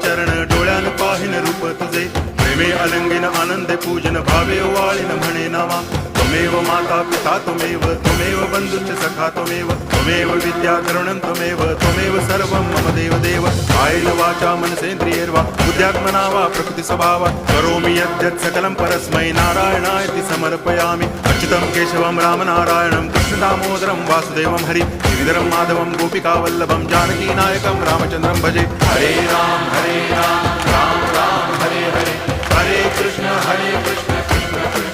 चरण डोळ्यान पाहिन रूप तुझे प्रेमे अलंगिन आनंदे पूजन भावे ओवाळीन म्हणे नावा त्वमेव माता पिता त्वमेव बंधुश्च सखा त्वमेव विद्या द्रविणं त्वमेव सर्वं मम देव कायेन वाचा मनसेन्द्रियैर्वा बुद्ध्यात्मना वा प्रकृति स्वभावात् करोमि यद्यत् सकलं परस्मै नारायणायति समर्पयामि अच्युतं केशवं रामनारायणं कृष्णदामोदरं वासुदेवं हरि गिरिधरं माधवं गोपिकावल्लभं जानकीनायकं रामचन्द्रं भजे हरे राम राम राम हरे हरे हरे कृष्ण कृष्ण कृष्ण